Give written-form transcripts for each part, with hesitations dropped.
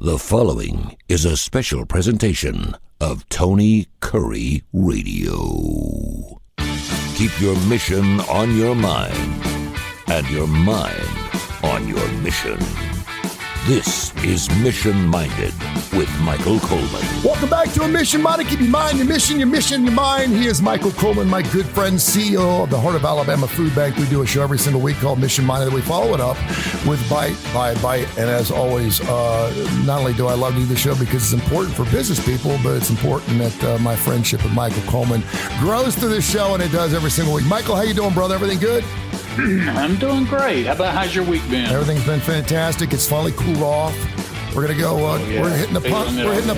The following is a special presentation of Tony Kurre Radio. Keep your mission on your mind and your mind on your mission. This is Mission Minded with Michael Coleman. Welcome back to A Mission Minded. Keep your mind, your mission, your mind. He is Michael Coleman, my good friend, CEO of the Heart of Alabama Food Bank. We do a show every single week called Mission Minded. We follow it up with Bite by Bite. And as always, not only do I love to do the show because it's important for business people, but it's important that my friendship with Michael Coleman grows through this show, and it does every single week. Michael, how you doing, brother? Everything good? I'm doing great. How's your week been? Everything's been fantastic. It's finally cooled off. We're gonna go. We're hitting the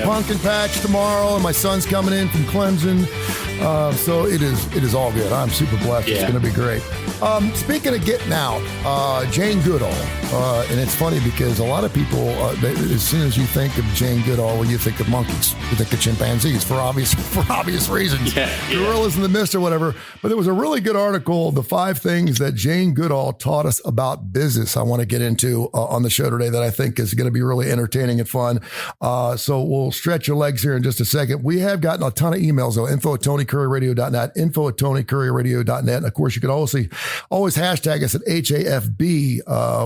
pumpkin patch tomorrow, and my son's coming in from Clemson. So it is all good. I'm super blessed. Yeah. It's gonna be great. Speaking of getting out, Jane Goodall, and it's funny because a lot of people, as soon as you think of Jane Goodall, you think of monkeys, you think of chimpanzees for obvious reasons. Gorillas in the mist or whatever. But there was a really good article, the 5 things that Jane Goodall taught us about business. I want to get into on the show today that I think is going to be really entertaining and fun. So we'll stretch your legs here in just a second. We have gotten a ton of emails though. info@tonykurreradio.net, info@tonykurreradio.net. And of course, you can always hashtag us at HAFB,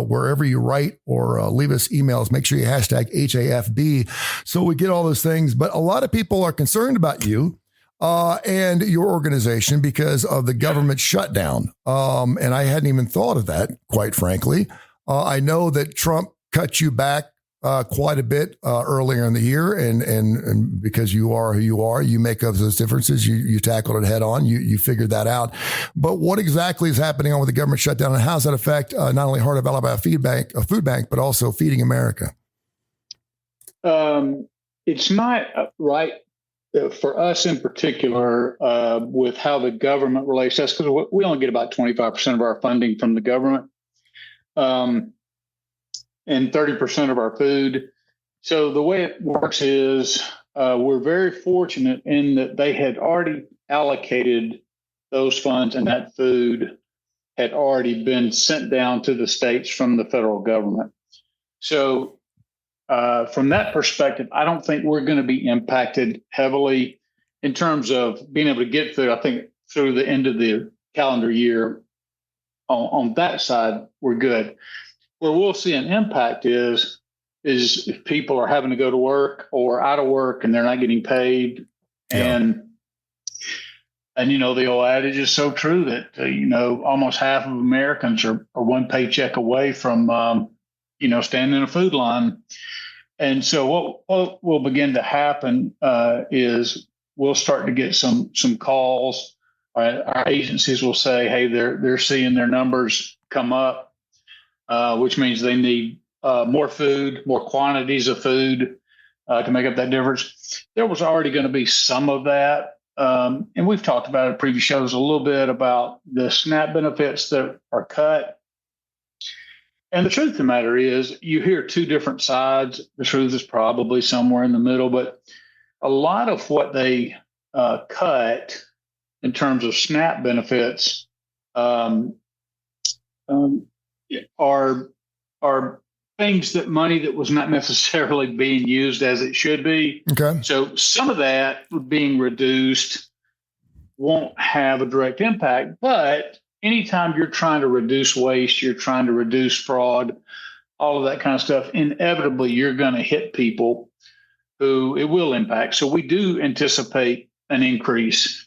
wherever you write or leave us emails. Make sure you hashtag HAFB so we get all those things. But a lot of people are concerned about you and your organization because of the government shutdown. And I hadn't even thought of that, quite frankly. I know that Trump cut you back quite a bit earlier in the year, and because you are who you are, you make up those differences. You tackled it head on. You figured that out. But what exactly is happening on with the government shutdown, and how does that affect not only Heart of Alabama Food Bank, but also Feeding America? It's not right for us in particular with how the government relates to us, because we only get about 25% of our funding from the government. And 30% of our food. So the way it works is we're very fortunate in that they had already allocated those funds, and that food had already been sent down to the states from the federal government. So from that perspective, I don't think we're going to be impacted heavily in terms of being able to get through, I think, through the end of the calendar year. On that side, we're good. Where we'll see an impact is if people are having to go to work or out of work and they're not getting paid. Yeah. And the old adage is so true that, almost half of Americans are one paycheck away from, standing in a food line. And so what will begin to happen is we'll start to get some calls. Our agencies will say, hey, they're seeing their numbers come up. Which means they need more food, more quantities of food to make up that difference. There was already going to be some of that. And we've talked about it in previous shows a little bit about the SNAP benefits that are cut. And the truth of the matter is you hear 2 different sides. The truth is probably somewhere in the middle. But a lot of what they cut in terms of SNAP benefits are things that money that was not necessarily being used as it should be. Okay. So some of that being reduced won't have a direct impact, but anytime you're trying to reduce waste, you're trying to reduce fraud, all of that kind of stuff, inevitably you're going to hit people who it will impact. So we do anticipate an increase,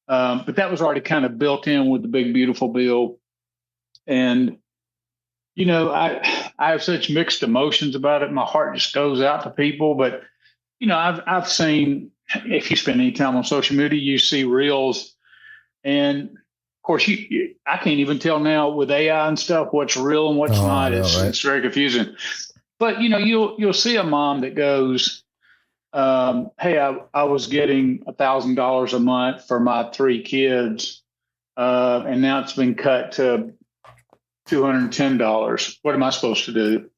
but that was already kind of built in with the big, beautiful bill. And I have such mixed emotions about it. My heart just goes out to people. But, I've seen, if you spend any time on social media, you see reels. And, of course, I can't even tell now with AI and stuff what's real and what's not. It's very confusing. But, you'll see a mom that goes, hey, I was getting $1,000 a month for my 3 kids, and now it's been cut to $210. What am I supposed to do?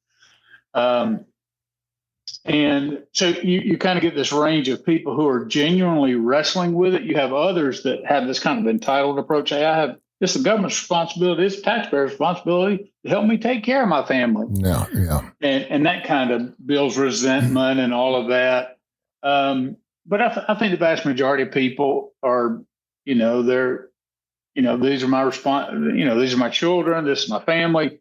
And so you kind of get this range of people who are genuinely wrestling with it. You have others that have this kind of entitled approach. Hey, I It's the government's responsibility. It's the taxpayer's responsibility to help me take care of my family. Yeah. And that kind of builds resentment and all of that. But I think the vast majority of people are, these are my these are my children. This is my family.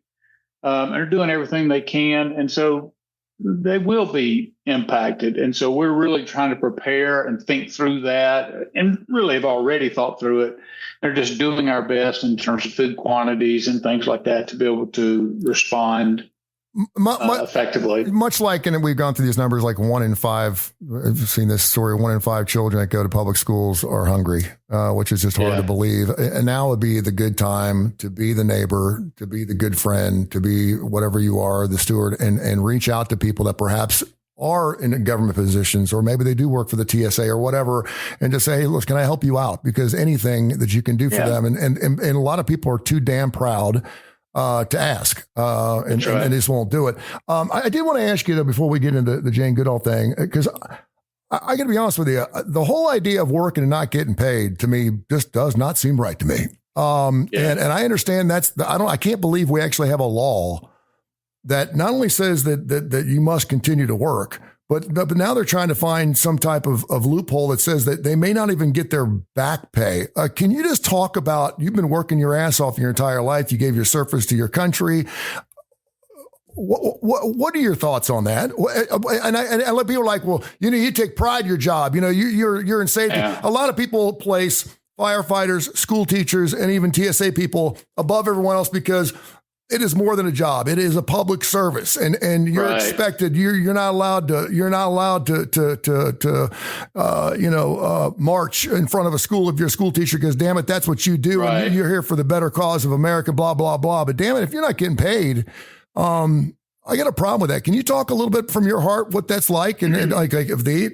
And they're doing everything they can. And so they will be impacted. And so we're really trying to prepare and think through that, and really have already thought through it. They're just doing our best in terms of food quantities and things like that to be able to respond effectively. Much like, and we've gone through these numbers, like 1 in 5, I've seen this story, 1 in 5 children that go to public schools are hungry, which is just hard to believe. And now would be the good time to be the neighbor, to be the good friend, to be whatever you are, the steward, and reach out to people that perhaps are in government positions, or maybe they do work for the TSA or whatever, and just say, hey, look, can I help you out? Because anything that you can do for them. And a lot of people are too damn proud to ask, and they just won't do it. I did want to ask you though, before we get into the Jane Goodall thing, because I got to be honest with you, the whole idea of working and not getting paid to me just does not seem right to me. And I understand I can't believe we actually have a law that not only says that you must continue to work, but now they're trying to find some type of loophole that says that they may not even get their back pay. Can you just talk about, you've been working your ass off your entire life. You gave your service to your country. What are your thoughts on that? And I let people like, well, you take pride in your job. You're in safety. Yeah. A lot of people place firefighters, school teachers, and even TSA people above everyone else because it is more than a job. It is a public service, and you're expected. You're not allowed to march in front of a school if you're a school teacher, because damn it, that's what you do. And you're here for the better cause of America. Blah blah blah. But damn it, if you're not getting paid, I got a problem with that. Can you talk a little bit from your heart what that's like? And like if the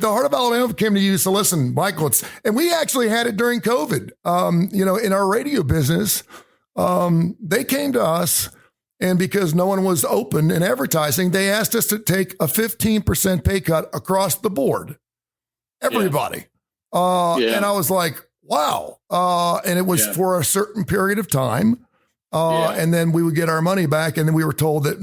Heart of Alabama came to you, so listen, Michael, and we actually had it during COVID. In our radio business. They came to us, and because no one was open in advertising, they asked us to take a 15% pay cut across the board. Everybody. And I was like, wow. And it was for a certain period of time. And then we would get our money back. And then we were told that,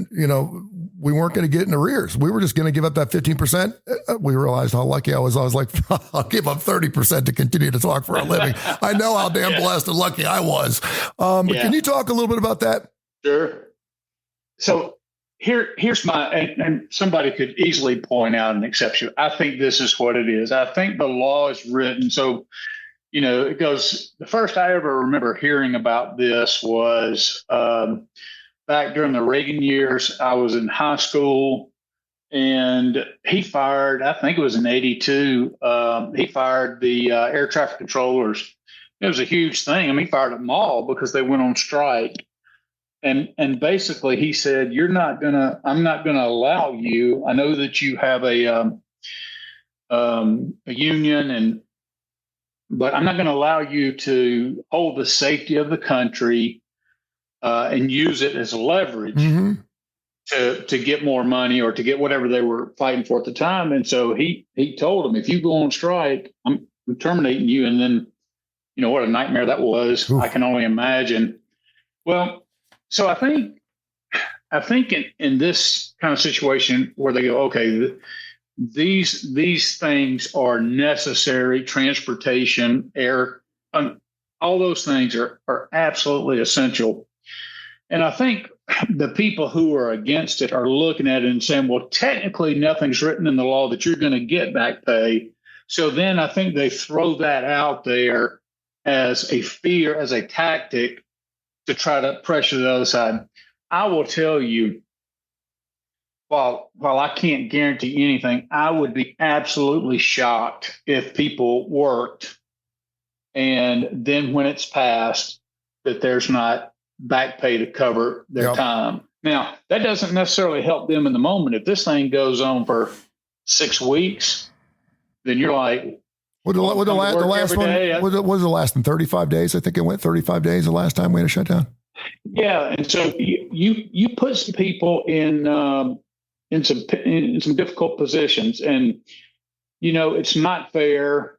we weren't going to get in arrears. We were just going to give up that 15%. We realized how lucky I was. I was like, I'll give up 30% to continue to talk for a living. I know how damn blessed and lucky I was. But can you talk a little bit about that? Sure. So here's my, and somebody could easily point out an exception. I think this is what it is. I think the law is written. So, it goes, the first I ever remember hearing about this was, back during the Reagan years. I was in high school, and he fired, I think it was in 82, he fired the air traffic controllers. It was a huge thing. He fired them all because they went on strike. And basically he said, I'm not going to allow you. I know that you have a union, but I'm not going to allow you to hold the safety of the country and use it as leverage to get more money or to get whatever they were fighting for at the time. And so he told them, if you go on strike, I'm terminating you. And then, what a nightmare that was. Oof. I can only imagine. Well, so I think in this kind of situation where they go, okay, these things are necessary, transportation, air, all those things are absolutely essential. And I think the people who are against it are looking at it and saying, well, technically nothing's written in the law that you're going to get back pay. So then I think they throw that out there as a fear, as a tactic to try to pressure the other side. I will tell you, while I can't guarantee anything, I would be absolutely shocked if people worked and then when it's passed that there's not back pay to cover their time. Now, that doesn't necessarily help them in the moment. If this thing goes on for 6 weeks, then you're like, what the last one? Was the last 35 days? I think it went 35 days the last time we had a shutdown. Yeah, and so you put some people in some difficult positions, and it's not fair.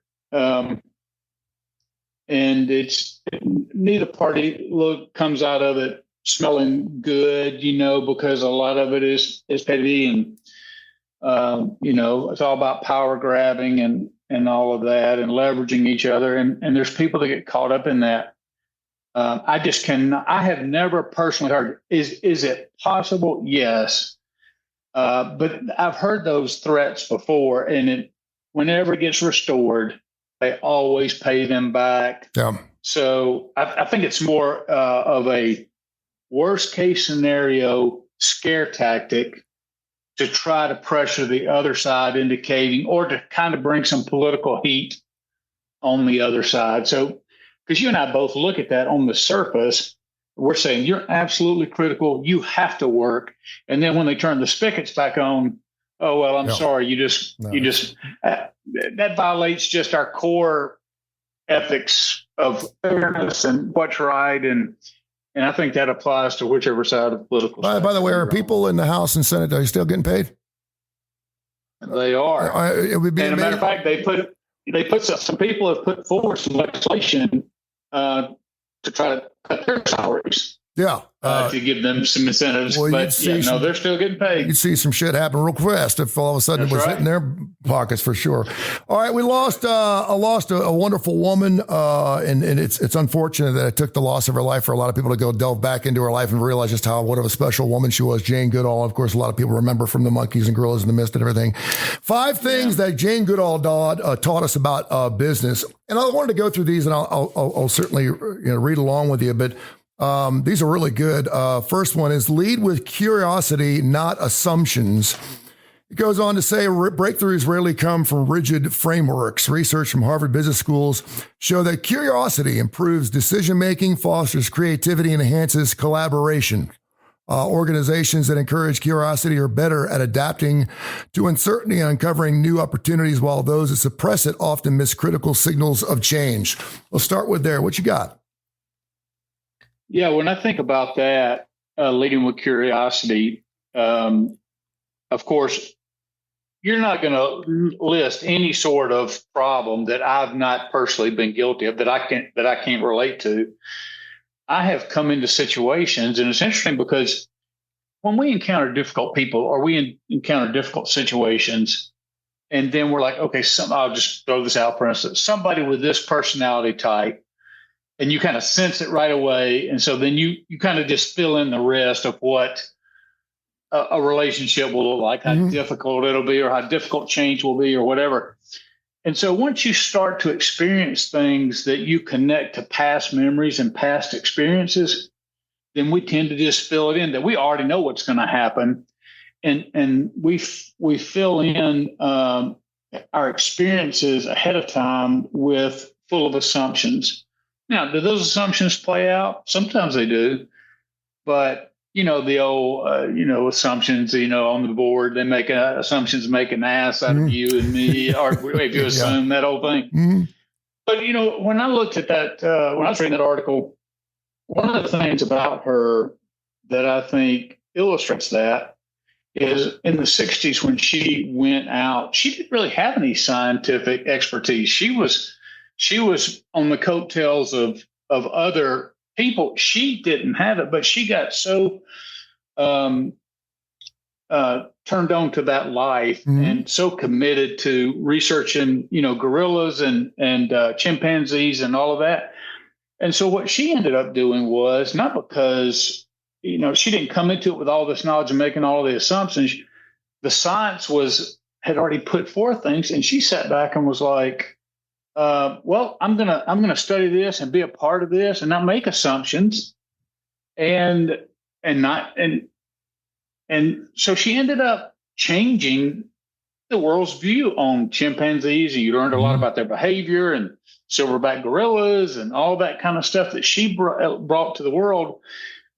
and neither party comes out of it smelling good, because a lot of it is petty, and it's all about power grabbing and all of that, and leveraging each other, and there's people that get caught up in that. I have never personally heard, is it possible? Yes. But I've heard those threats before, and whenever it gets restored, they always pay them back. Yeah. So I think it's more of a worst case scenario scare tactic to try to pressure the other side, indicating, or to kind of bring some political heat on the other side. So, because you and I both look at that on the surface, we're saying you're absolutely critical. You have to work. And then when they turn the spigots back on, oh, well, I'm sorry. That violates just our core ethics of fairness and what's right. And I think that applies to whichever side of the political. By the way, are people in the House and Senate, are you still getting paid? They are. It would be and amazing. A matter of fact, some people have put forward some legislation to try to cut their salaries. Yeah. To give them some incentives. Well, but they're still getting paid. You'd see some shit happen real fast if all of a sudden it was hitting their pockets for sure. All right. We lost a wonderful woman. And it's unfortunate that it took the loss of her life for a lot of people to go delve back into her life and realize just what of a special woman she was. Jane Goodall. Of course, a lot of people remember from the Monkeys and Gorillas in the Mist and everything. 5 things that Jane Goodall taught us about business. And I wanted to go through these, and I'll certainly read along with you, but these are really good. First one is lead with curiosity, not assumptions. It goes on to say breakthroughs rarely come from rigid frameworks. Research from Harvard Business Schools show that curiosity improves decision-making, fosters creativity, and enhances collaboration. Organizations that encourage curiosity are better at adapting to uncertainty and uncovering new opportunities, while those that suppress it often miss critical signals of change. We'll start with there. What you got? Yeah, when I think about that, leading with curiosity, of course, you're not going to list any sort of problem that I've not personally been guilty of, that I can't relate to. I have come into situations, and it's interesting because when we encounter difficult people, or we encounter difficult situations, and then we're like, okay, I'll just throw this out, for instance, somebody with this personality type, and you kind of sense it right away. And so then you kind of just fill in the rest of what a relationship will look like, how difficult it'll be, or how difficult change will be, or whatever. And so once you start to experience things that you connect to past memories and past experiences, then we tend to just fill it in, that we already know what's going to happen. And we fill in our experiences ahead of time full of assumptions. Now, do those assumptions play out? Sometimes they do, but the old assumptions. On the board, they make assumptions make an ass out of you and me, or if you assume that whole thing. Mm-hmm. But when I looked at that, when I was reading that article, one of the things about her that I think illustrates that is in the 60s when she went out, she didn't really have any scientific expertise. She was on the coattails of other people. She didn't have it, but she got so turned on to that life and so committed to researching, gorillas and chimpanzees and all of that. And so what she ended up doing was, not because, she didn't come into it with all this knowledge and making all of the assumptions. The science had already put forth things, and she sat back and was like, well, I'm gonna study this and be a part of this and not make assumptions, and so she ended up changing the world's view on chimpanzees. And you learned a lot about their behavior and silverback gorillas and all that kind of stuff that she brought to the world,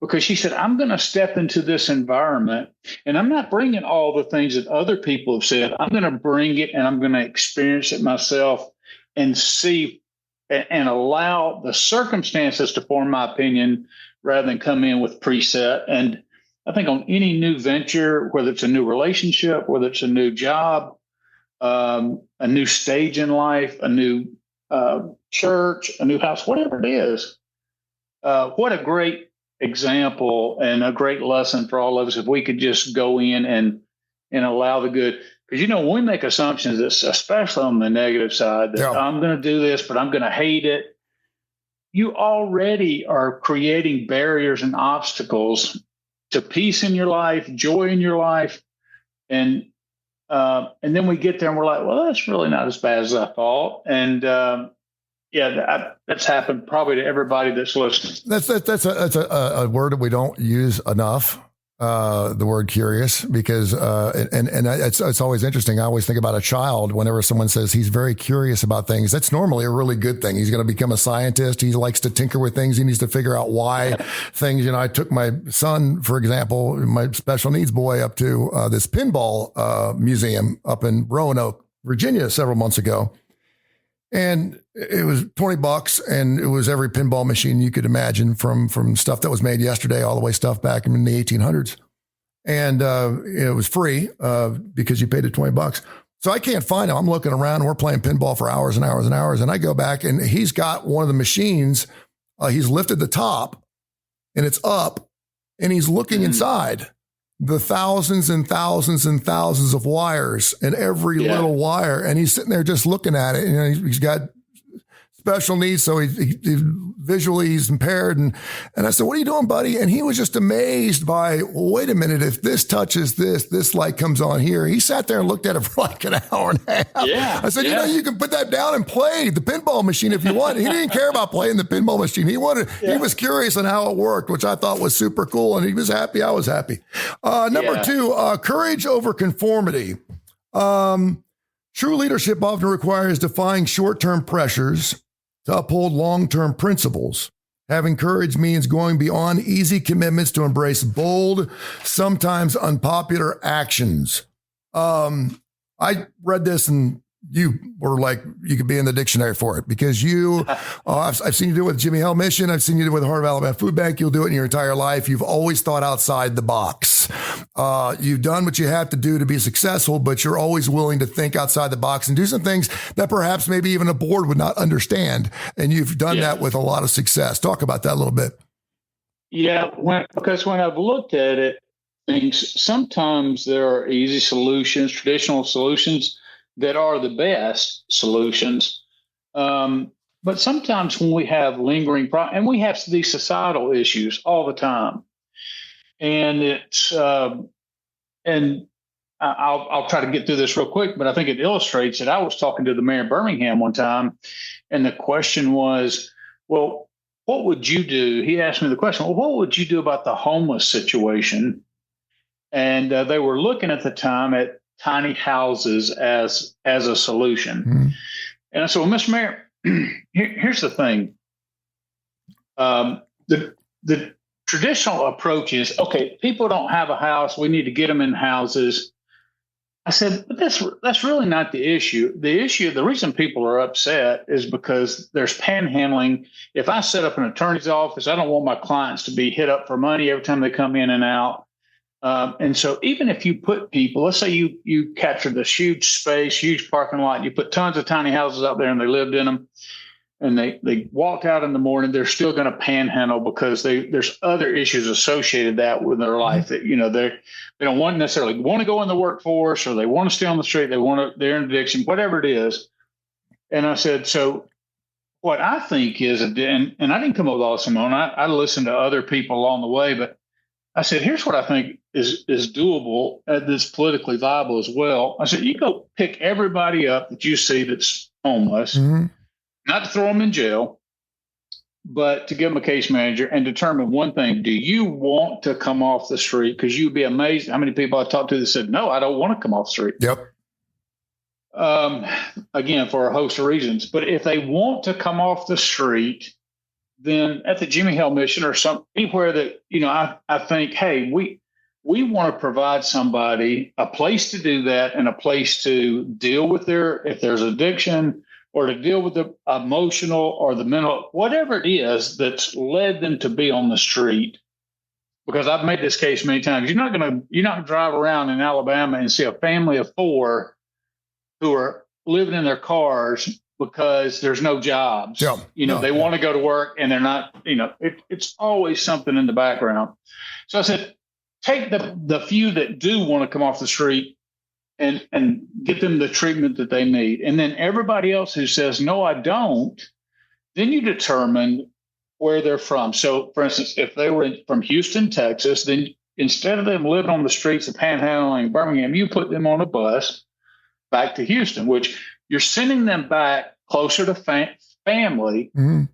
because she said, I'm going to step into this environment, and I'm not bringing all the things that other people have said. I'm going to bring it, and I'm going to experience it myself and see and allow the circumstances to form my opinion rather than come in with preset. And I think on any new venture, whether it's a new relationship, whether it's a new job, a new stage in life, a new church, a new house, whatever it is. What a great example and a great lesson for all of us if we could just go in and allow the good. Because, when we make assumptions, especially on the negative side, that I'm going to do this, but I'm going to hate it, you already are creating barriers and obstacles to peace in your life, joy in your life. And then we get there and we're like, well, that's really not as bad as I thought. And that's happened probably to everybody that's listening. That's a word that we don't use enough. The word curious, because it's always interesting. I always think about a child whenever someone says he's very curious about things. That's normally a really good thing. He's going to become a scientist. He likes to tinker with things. He needs to figure out why things. I took my son, for example, my special needs boy, up to this pinball museum up in Roanoke, Virginia, several months ago. And it was $20, and it was every pinball machine you could imagine, from stuff that was made yesterday all the way stuff back in the 1800s. And it was free because you paid it $20. So I can't find him. I'm looking around, and we're playing pinball for hours and hours and hours. And I go back, and he's got one of the machines. He's lifted the top, and it's up, and he's looking inside the thousands and thousands and thousands of wires and every little wire. And he's sitting there just looking at it. And he's got special needs. So he visually he's impaired. And I said, what are you doing, buddy? And he was just amazed by, well, wait a minute. If this touches this light comes on here. He sat there and looked at it for like an hour and a half. Yeah. I said, you can put that down and play the pinball machine if you want. He didn't care about playing the pinball machine. He was curious on how it worked, which I thought was super cool. And he was happy. I was happy. Number two, courage over conformity. True leadership often requires defying short-term pressures to uphold long-term principles. Having courage means going beyond easy commitments to embrace bold, sometimes unpopular actions. I read this and you were like, you could be in the dictionary for it, because I've seen you do it with Jimmy Hill Mission. I've seen you do it with the Heart of Alabama Food Bank. You'll do it in your entire life. You've always thought outside the box. You've done what you have to do to be successful, but you're always willing to think outside the box and do some things that perhaps maybe even a board would not understand. And you've done that with a lot of success. Talk about that a little bit. Yeah, because when I've looked at it, sometimes there are easy solutions, traditional solutions that are the best solutions. But sometimes when we have lingering problems, and we have these societal issues all the time, and I'll try to get through this real quick, but I think it illustrates it. I was talking to the mayor of Birmingham one time, and the question was, well, what would you do? He asked me the question, well, what would you do about the homeless situation? And they were looking at the time at tiny houses as a solution. Mm-hmm. And I said, well, Mr. Mayor, here's the thing. The traditional approach is, okay, people don't have a house. We need to get them in houses. I said, but that's really not the issue. The reason people are upset is because there's panhandling. If I set up an attorney's office, I don't want my clients to be hit up for money every time they come in and out. And so even if you put people, let's say you captured this huge space, huge parking lot, you put tons of tiny houses out there and they lived in them, and they walked out in the morning, they're still going to panhandle because there's other issues associated with their life that, they don't necessarily want to go in the workforce, or they want to stay on the street. They're in addiction, whatever it is. And I said, so what I think is, and I didn't come up with all this alone. I listened to other people along the way, but I said, here's what I think is doable, that's politically viable as well. I said, you go pick everybody up that you see that's homeless, not to throw them in jail, but to give them a case manager and determine one thing. Do you want to come off the street? Because you'd be amazed how many people I talked to that said, no, I don't want to come off the street. Yep. Again, for a host of reasons. But if they want to come off the street, then at the Jimmy Hill Mission or anywhere that, I think, hey, we want to provide somebody a place to do that, and a place to deal with if there's addiction, or to deal with the emotional or the mental, whatever it is that's led them to be on the street. Because I've made this case many times. You're not going to drive around in Alabama and see a family of 4 who are living in their cars because there's no jobs. Yeah. They want to go to work and they're not, it's always something in the background. So I said, take the few that do want to come off the street and get them the treatment that they need. And then everybody else who says, no, I don't, then you determine where they're from. So, for instance, if they were from Houston, Texas, then instead of them living on the streets of Panhandling, Birmingham, you put them on a bus back to Houston, which you're sending them back closer to family. Mm-hmm.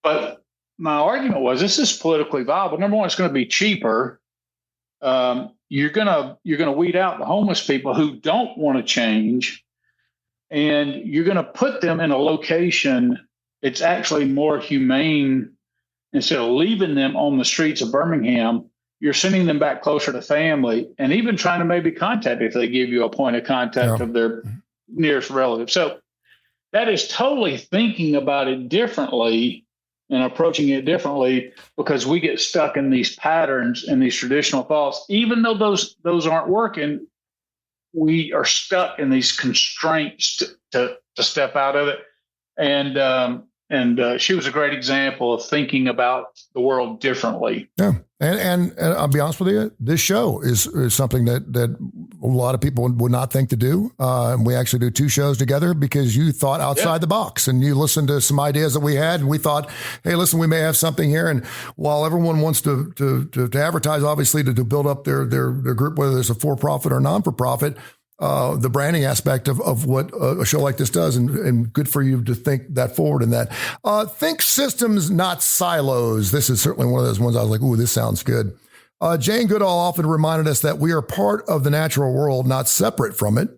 But my argument was, this is politically viable. Number one, it's going to be cheaper. You're gonna weed out the homeless people who don't want to change, and you're going to put them in a location. It's actually more humane. Instead of leaving them on the streets of Birmingham, you're sending them back closer to family, and even trying to maybe contact if they give you a point of contact of their nearest relative. So that is totally thinking about it differently and approaching it differently, because we get stuck in these patterns and these traditional thoughts. Even though those aren't working, we are stuck in these constraints to step out of it. And she was a great example of thinking about the world differently. Yeah. And I'll be honest with you, this show is something that a lot of people would not think to do. And we actually do 2 shows together because you thought outside the box and you listened to some ideas that we had. And we thought, hey, listen, we may have something here. And while everyone wants to advertise, obviously, to build up their group, whether it's a for-profit or non-for-profit, the branding aspect of what a show like this does, and good for you to think that forward in that. Think systems, not silos. This is certainly one of those ones I was like, ooh, this sounds good. Jane Goodall often reminded us that we are part of the natural world, not separate from it.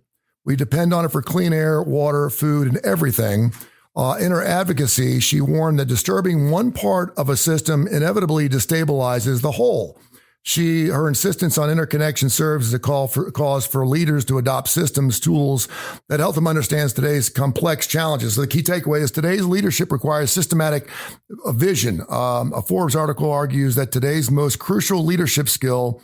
We depend on it for clean air, water, food, and everything. In her advocacy, she warned that disturbing one part of a system inevitably destabilizes the whole. Her insistence on interconnection serves as a cause for leaders to adopt systems, tools that help them understand today's complex challenges. So the key takeaway is today's leadership requires systematic vision. A Forbes article argues that today's most crucial leadership skill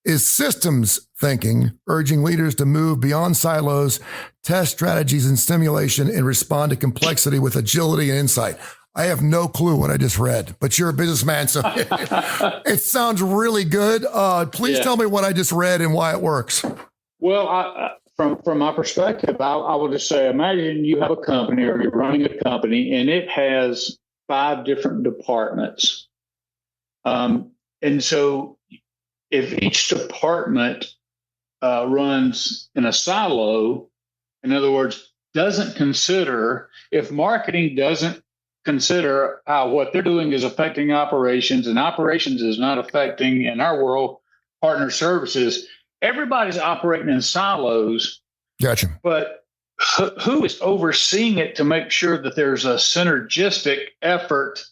is systems thinking, urging leaders to move beyond silos, test strategies and stimulation, and respond to complexity with agility and insight. I have no clue what I just read, but you're a businessman, so it sounds really good. Please tell me what I just read and why it works. Well, from my perspective, I would just say, imagine you have a company or you're running a company and it has 5 different departments. And so if each department runs in a silo, in other words, doesn't consider, if marketing doesn't consider how what they're doing is affecting operations, and operations is not affecting, in our world, partner services. Everybody's operating in silos. Gotcha. But who is overseeing it to make sure that there's a synergistic effort?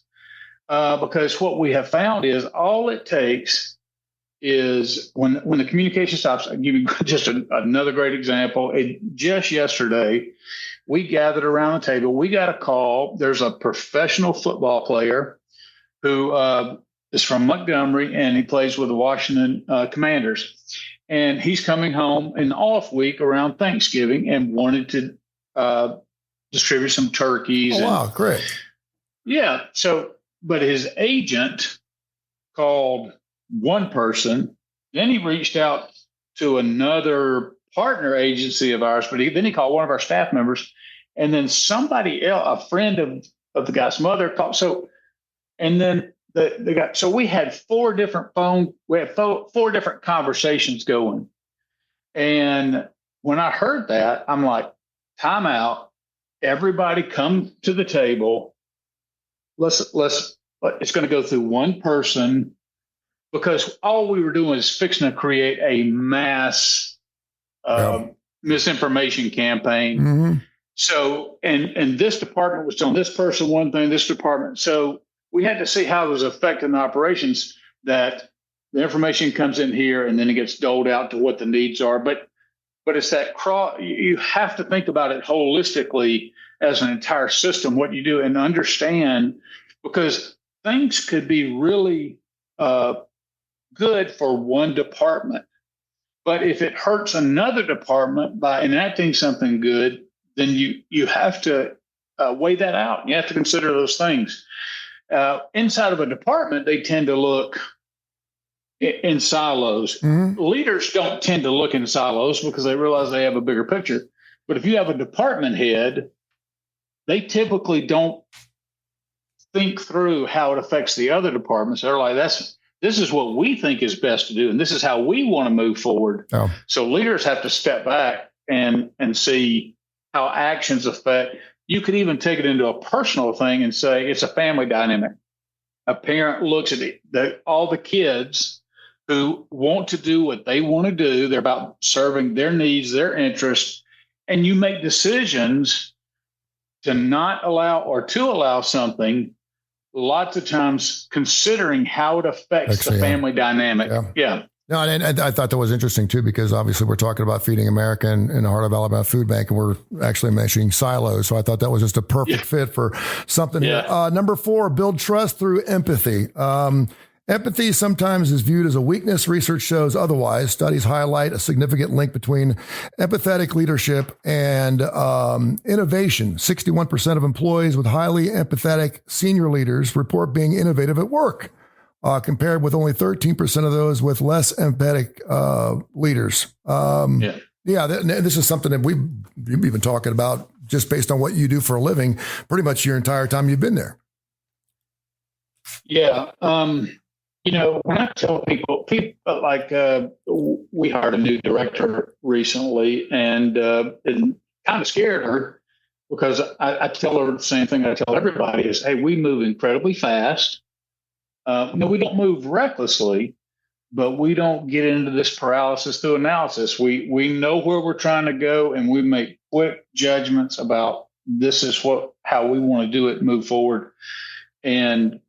Because what we have found is all it takes is when the communication stops. I'll give you just another great example. Just yesterday, we gathered around the table. We got a call. There's a professional football player who is from Montgomery, and he plays with the Washington Commanders. And he's coming home in the off week around Thanksgiving and wanted to distribute some turkeys. Oh, wow, great. Yeah. But his agent called one person. Then he reached out to another partner agency of ours, but then he called one of our staff members, and then somebody else, a friend of the guy's mother, called. So, and then the guy. So we had 4 different four different conversations going, and when I heard that, I'm like, time out. Everybody come to the table. It's going to go through one person, because all we were doing is fixing to create a mass misinformation campaign. Mm-hmm. So, and this department was telling this person one thing, this department. So we had to see how it was affecting the operations, that the information comes in here and then it gets doled out to what the needs are. But it's that you have to think about it holistically as an entire system, what you do, and understand, because things could be really good for one department. But if it hurts another department by enacting something good, then you have to weigh that out. You have to consider those things. Inside of a department, they tend to look in silos. Mm-hmm. Leaders don't tend to look in silos because they realize they have a bigger picture. But if you have a department head, they typically don't think through how it affects the other departments. They're like, this is what we think is best to do, and this is how we want to move forward. Oh. So leaders have to step back and see how actions affect. You could even take it into a personal thing and say it's a family dynamic. A parent looks at all the kids who want to do what they want to do. They're about serving their needs, their interests, and you make decisions to not allow or to allow something, lots of times considering how it affects the family dynamic. Yeah. No, and I thought that was interesting too, because obviously we're talking about Feeding America in the heart of Alabama Food Bank, and we're actually mentioning silos. So I thought that was just a perfect fit for something. Yeah. Number 4, build trust through empathy. Empathy sometimes is viewed as a weakness. Research shows otherwise. Studies highlight a significant link between empathetic leadership and innovation. 61% of employees with highly empathetic senior leaders report being innovative at work, compared with only 13% of those with less empathetic leaders. This is something that you've been talking about just based on what you do for a living pretty much your entire time you've been there. Yeah. When I tell people like we hired a new director recently, and kind of scared her because I tell her the same thing I tell everybody is, hey, we move incredibly fast. No, we don't move recklessly, but we don't get into this paralysis through analysis. We know where we're trying to go, and we make quick judgments about this is how we want to do it, move forward, and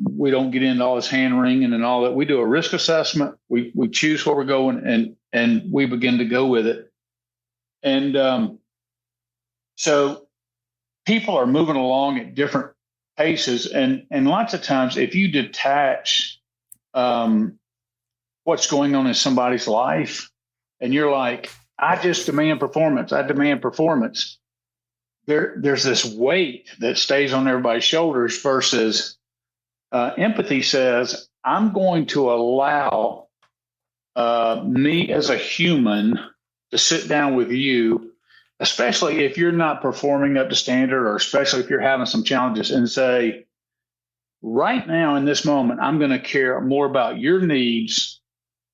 we don't get into all this hand wringing and all that. We do a risk assessment. We choose where we're going, and we begin to go with it. And so people are moving along at different paces, and lots of times if you detach what's going on in somebody's life, and you're like, I just demand performance. I demand performance. There's this weight that stays on everybody's shoulders versus empathy says, I'm going to allow me as a human to sit down with you, especially if you're not performing up to standard, or especially if you're having some challenges, and say, right now in this moment, I'm going to care more about your needs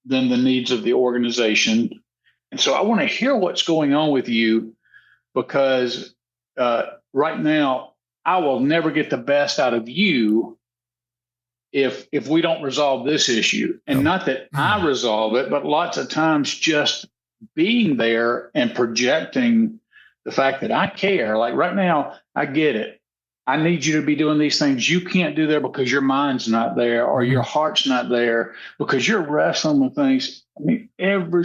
than the needs of the organization. And so I want to hear what's going on with you, because right now I will never get the best out of you if we don't resolve this issue. And not that I resolve it, but lots of times just being there and projecting the fact that I care. Like right now, I get it. I need you to be doing these things you can't do there because your mind's not there, or your heart's not there, because you're wrestling with things. I mean, like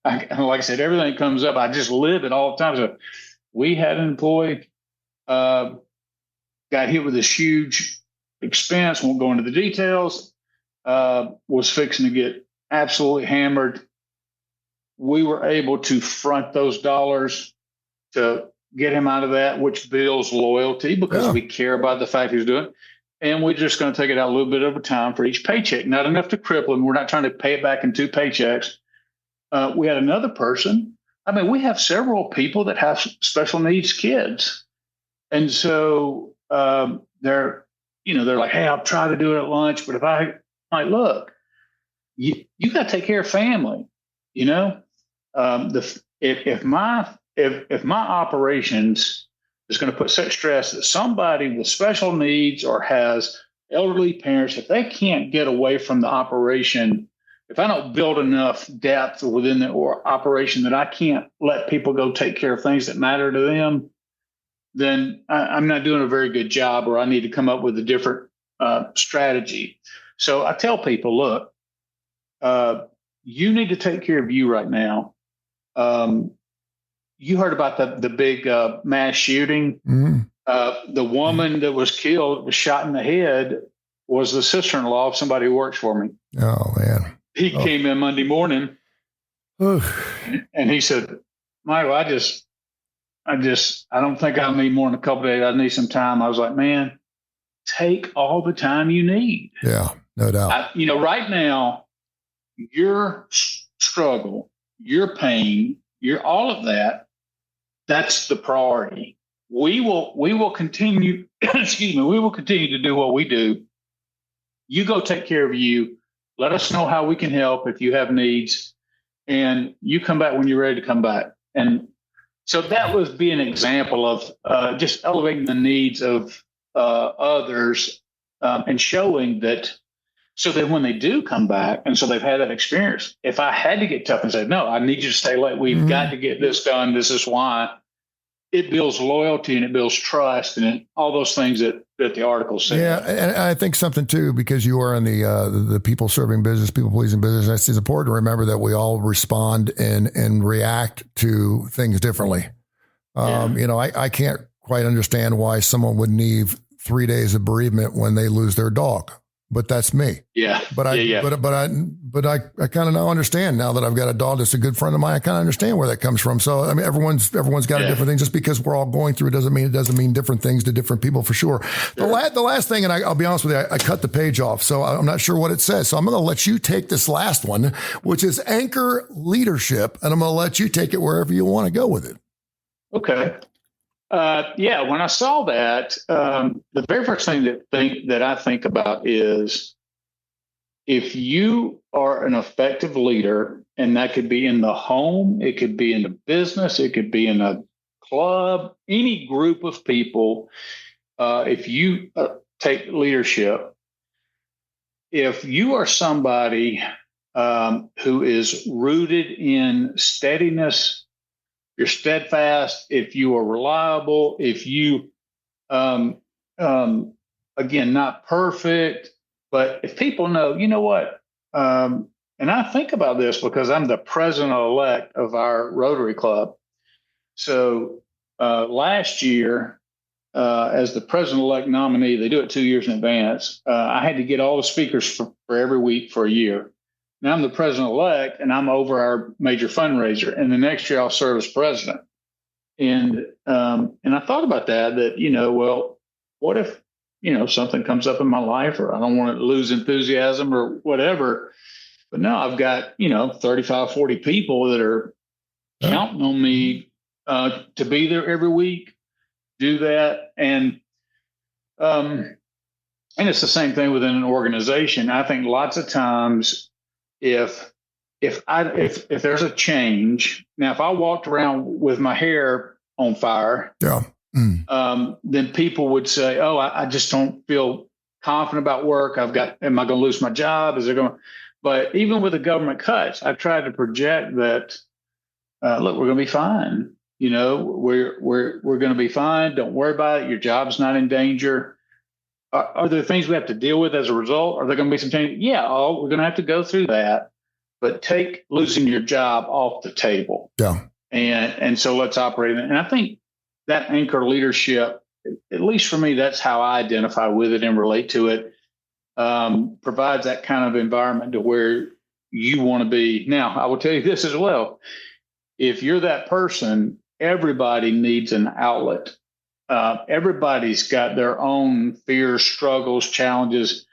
I said, everything comes up. I just live it all the time. So we had an employee got hit with this huge expense, won't go into the details, was fixing to get absolutely hammered. We were able to front those dollars to get him out of that, which builds loyalty because we care about the fact he's doing it. And we're just going to take it out a little bit of a time for each paycheck, not enough to cripple him. We're not trying to pay it back in 2 paychecks. We had another person. I mean, we have several people that have special needs kids. And so they're like, hey, I'll try to do it at lunch. But look, you got to take care of family. If my operations is going to put such stress that somebody with special needs or has elderly parents, if they can't get away from the operation, if I don't build enough depth within the operation that I can't let people go take care of things that matter to them, then I'm not doing a very good job, or I need to come up with a different strategy. So I tell people, look, you need to take care of you right now. You heard about the big mass shooting. Mm-hmm. The woman that was killed, was shot in the head, was the sister-in-law of somebody who works for me. Oh, man. He came in Monday morning and he said, Michael, I I don't think I'll need more than a couple of days. I need some time. I was like, man, take all the time you need. Yeah, no doubt. Right now, your struggle, your pain, all of that, that's the priority. We will continue, we will continue to do what we do. You go take care of you. Let us know how we can help if you have needs, and you come back when you're ready to come back. And so that was be an example of just elevating the needs of others and showing that, so that when they do come back, and so they've had that experience, if I had to get tough and say, no, I need you to stay late, we've got to get this done, this is why, it builds loyalty and it builds trust and all those things that the article said. Yeah, and I think something too, because you are in the people serving business, people pleasing business, it's important to remember that we all respond and react to things differently. I can't quite understand why someone would need 3 days of bereavement when they lose their dog. But that's me. Yeah. But I kind of now understand, now that I've got a dog that's a good friend of mine, I kind of understand where that comes from. So, I mean, everyone's got a different thing. Just because we're all going through it doesn't mean different things to different people, for sure. The last thing, and I'll be honest with you, I cut the page off, so I'm not sure what it says. So I'm going to let you take this last one, which is anchor leadership. And I'm going to let you take it wherever you want to go with it. Okay. When I saw that, the very first thing that I think about is, if you are an effective leader, and that could be in the home, it could be in the business, it could be in a club, any group of people, if you take leadership, if you are somebody who is rooted in steadiness, you're steadfast, if you are reliable, if you, again, not perfect, but if people know, you know what, and I think about this because I'm the president-elect of our Rotary Club. So last year, as the president-elect nominee, they do it 2 years in advance, I had to get all the speakers for every week for a year. Now I'm the president-elect, and I'm over our major fundraiser. And the next year I'll serve as president. And I thought about that, what if, something comes up in my life, or I don't want to lose enthusiasm or whatever. But no, I've got, 35, 40 people that are counting on me to be there every week, do that. And it's the same thing within an organization. I think lots of times, if there's a change, now if I walked around with my hair on fire, then people would say, "Oh, I just don't feel confident about work. Am I going to lose my job? Is there going?" But even with the government cuts, I've tried to project that. Look, we're going to be fine. We're going to be fine. Don't worry about it. Your job's not in danger. Are there things we have to deal with as a result? Are there going to be some change? Yeah, we're going to have to go through that, but take losing your job off the table. Yeah. And so let's operate. And I think that anchor leadership, at least for me, that's how I identify with it and relate to it, provides that kind of environment to where you want to be. Now, I will tell you this as well. If you're that person, everybody needs an outlet. Everybody's got their own fears, struggles, challenges,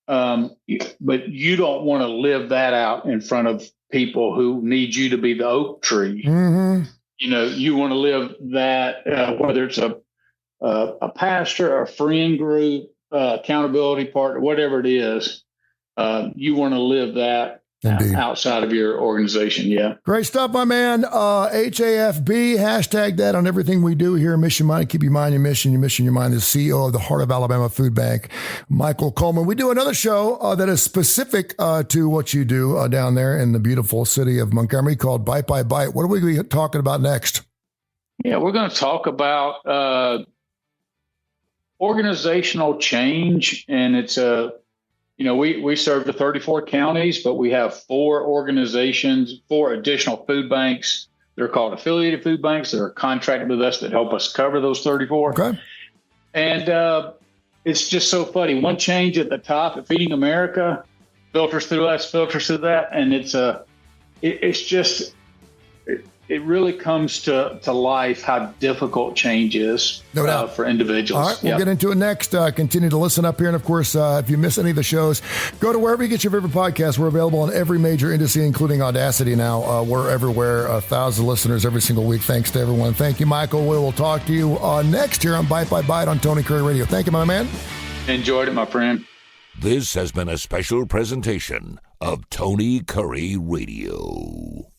but you don't want to live that out in front of people who need you to be the oak tree. Mm-hmm. You want to live that, whether it's a pastor, a friend group, accountability partner, whatever it is, you want to live that. Indeed. Outside of your organization. Yeah. Great stuff, my man. HAFB, hashtag that on everything we do here. Mission Minded. Keep your mind your mission. Your mission, your mind. The CEO of the Heart of Alabama Food Bank, Michael Coleman. We do another show that is specific to what you do down there in the beautiful city of Montgomery called Bite by Bite. What are we going to be talking about next? Yeah, we're going to talk about organizational change, and it's we serve the 34 counties, but we have 4 organizations, 4 additional food banks. They're called affiliated food banks that are contracted with us that help us cover those 34. Okay. And it's just so funny. One change at the top at Feeding America filters through us, filters through that. And it's just it really comes to life how difficult change is for individuals. All right, we'll get into it next. Continue to listen up here. And, of course, if you miss any of the shows, go to wherever you get your favorite podcast. We're available on every major industry, including Audacity now. We're everywhere. 1,000 listeners every single week. Thanks to everyone. Thank you, Michael. We will talk to you next year on Bite by Bite on Tony Curry Radio. Thank you, my man. Enjoyed it, my friend. This has been a special presentation of Tony Curry Radio.